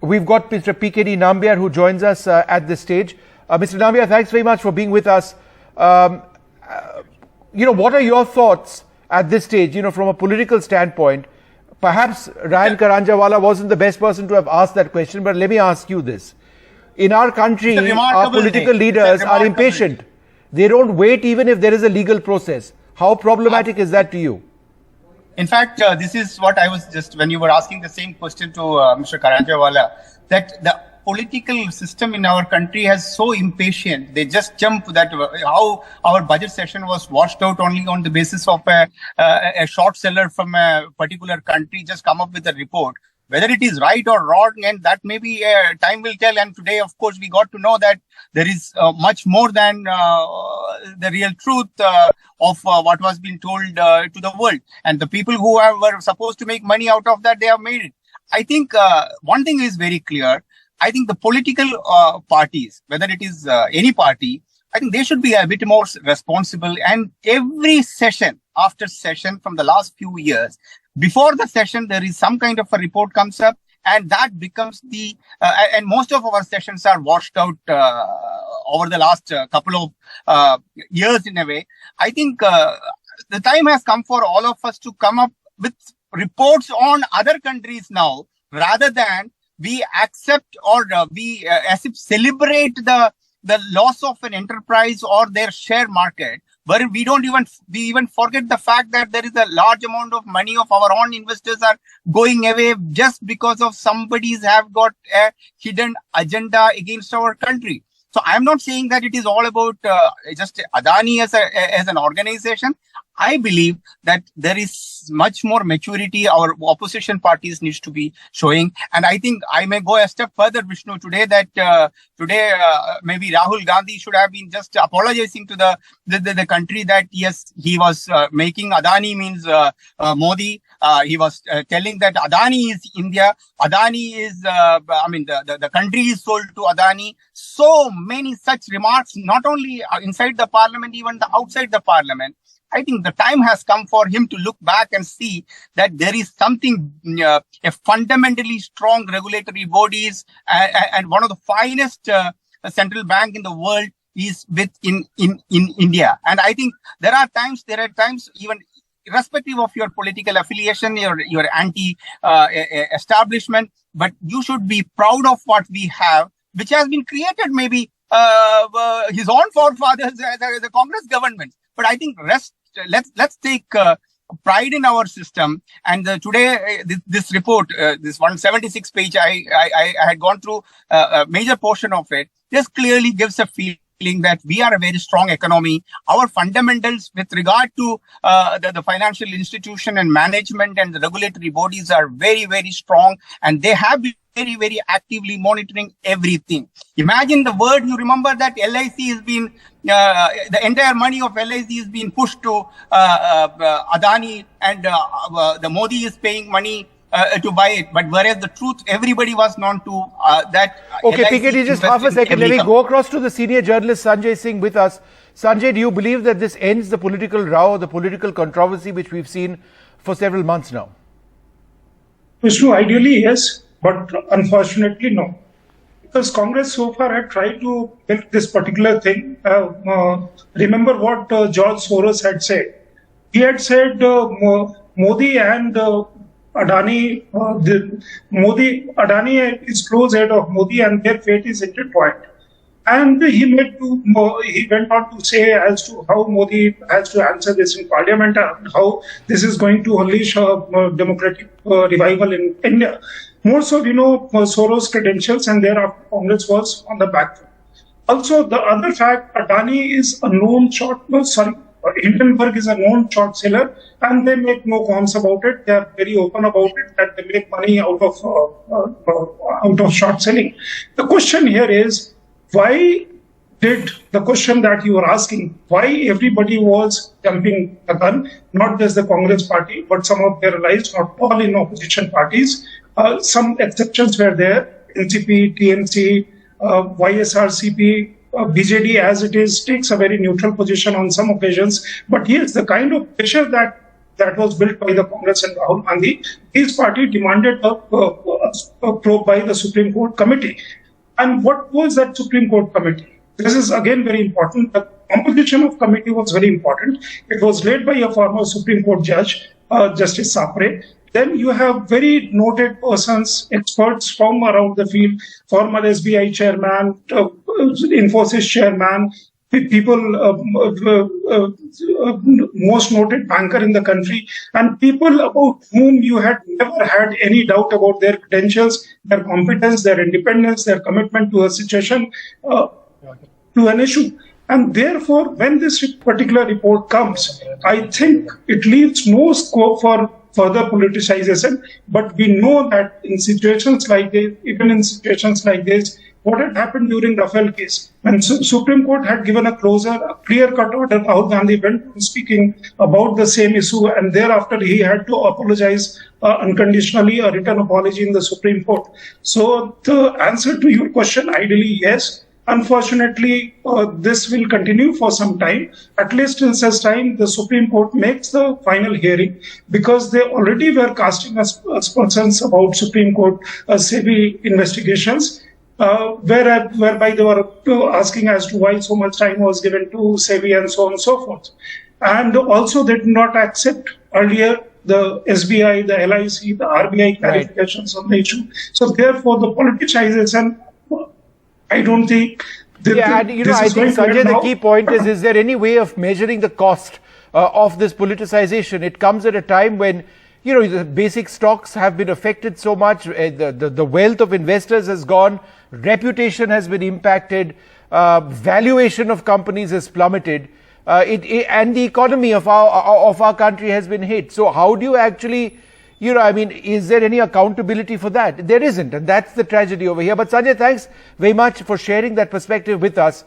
we've got Mr. PKD Nambiar who joins us at this stage. Mr. Nambiar, thanks very much for being with us. What are your thoughts at this stage, from a political standpoint? Perhaps Ryan Karanjawala wasn't the best person to have asked that question, but let me ask you this. In our country, our political leaders are impatient. They don't wait even if there is a legal process. How problematic is that to you? In fact, this is what I was just, when you were asking the same question to Mr. Karanjawala, that the political system in our country has so impatient. They just jump that how our budget session was washed out only on the basis of a short seller from a particular country just come up with a report. Whether it is right or wrong, and that maybe time will tell. And today, of course, we got to know that there is much more than the real truth of what was being told to the world. And the people who were supposed to make money out of that, they have made it. I think one thing is very clear. I think the political parties, whether it is any party, I think they should be a bit more responsible. And every session after session from the last few years, before the session, there is some kind of a report comes up, and that becomes the, and most of our sessions are washed out over the last couple of years in a way. I think the time has come for all of us to come up with reports on other countries now, rather than we accept or we as if celebrate the loss of an enterprise or their share market, where we even forget the fact that there is a large amount of money of our own investors are going away just because of somebody's have got a hidden agenda against our country. So I'm not saying that it is all about just Adani as an organization. I believe that there is much more maturity our opposition parties needs to be showing. And I think I may go a step further, Vishnu, today that maybe Rahul Gandhi should have been just apologizing to the country that yes, he was making Adani means Modi. He was telling that Adani is India. Adani is, the country is sold to Adani. So many such remarks, not only inside the parliament, even the outside the parliament. I think the time has come for him to look back and see that there is something, a fundamentally strong regulatory bodies and one of the finest central bank in the world is in India. And I think there are times even irrespective of your political affiliation, your anti-establishment, but you should be proud of what we have, which has been created maybe his own forefathers, the Congress government. But I think let's take pride in our system. And today, this report, this 176 page, I had gone through a major portion of it. This clearly gives a feeling that we are a very strong economy. Our fundamentals with regard to the financial institution and management and the regulatory bodies are very, very strong. And they have been very, very actively monitoring everything. Imagine the word, you remember that LIC has been, the entire money of LIC is being pushed to Adani, and the Modi is paying money to buy it. But whereas the truth, everybody was known to that. Okay, PKD, just half a second. Let me go across to the senior journalist Sanjay Singh with us. Sanjay, do you believe that this ends the political row, the political controversy which we've seen for several months now? Vishnu, ideally yes, but unfortunately no. Because Congress so far had tried to milk this particular thing. Remember what George Soros had said. He had said Modi and Adani, Adani is close head of Modi and their fate is intertwined. And he went on to say as to how Modi has to answer this in parliament and how this is going to unleash a democratic revival in India. More so, Soros' credentials, and thereafter Congress was on the back foot. Also, the other fact, Adani is a known Hindenburg is a known short seller, and they make no qualms about it. They are very open about it, that they make money out of short selling. The question here is, why did the question that you were asking, why everybody was jumping the gun, not just the Congress party, but some of their allies, not all in opposition parties. Some exceptions were there, NCP, TMC, YSRCP, BJD as it is takes a very neutral position on some occasions. But yes, the kind of pressure that was built by the Congress and Rahul Gandhi, his party demanded a probe by the Supreme Court committee. And what was that Supreme Court committee? This is again very important. The composition of committee was very important. It was led by a former Supreme Court judge, Justice Sapre. Then you have very noted persons, experts from around the field, former SBI chairman, Infosys chairman, people, most noted banker in the country, and people about whom you had never had any doubt about their credentials, their competence, their independence, their commitment to a situation, to an issue. And therefore, when this particular report comes, I think it leaves no scope for further politicization. But we know that in situations like this, even in situations like this, what had happened during Rafale case, when Supreme Court had given a clear-cut order, Rahul Gandhi went on speaking about the same issue, and thereafter he had to apologize unconditionally, a written apology in the Supreme Court. So the answer to your question, ideally, yes. Unfortunately, this will continue for some time, at least till such time the Supreme Court makes the final hearing, because they already were casting aspersions about Supreme Court SEBI investigations, whereby they were asking as to why so much time was given to SEBI and so on and so forth. And also they did not accept earlier the SBI, the LIC, the RBI clarifications on the issue. So therefore the politicization, I don't think. I think, Sanjay, the key point is there any way of measuring the cost of this politicization? It comes at a time when, the basic stocks have been affected so much, the wealth of investors has gone, reputation has been impacted, valuation of companies has plummeted, and the economy of our country has been hit. So how do you actually, is there any accountability for that? There isn't, and that's the tragedy over here. But Sanjay, thanks very much for sharing that perspective with us.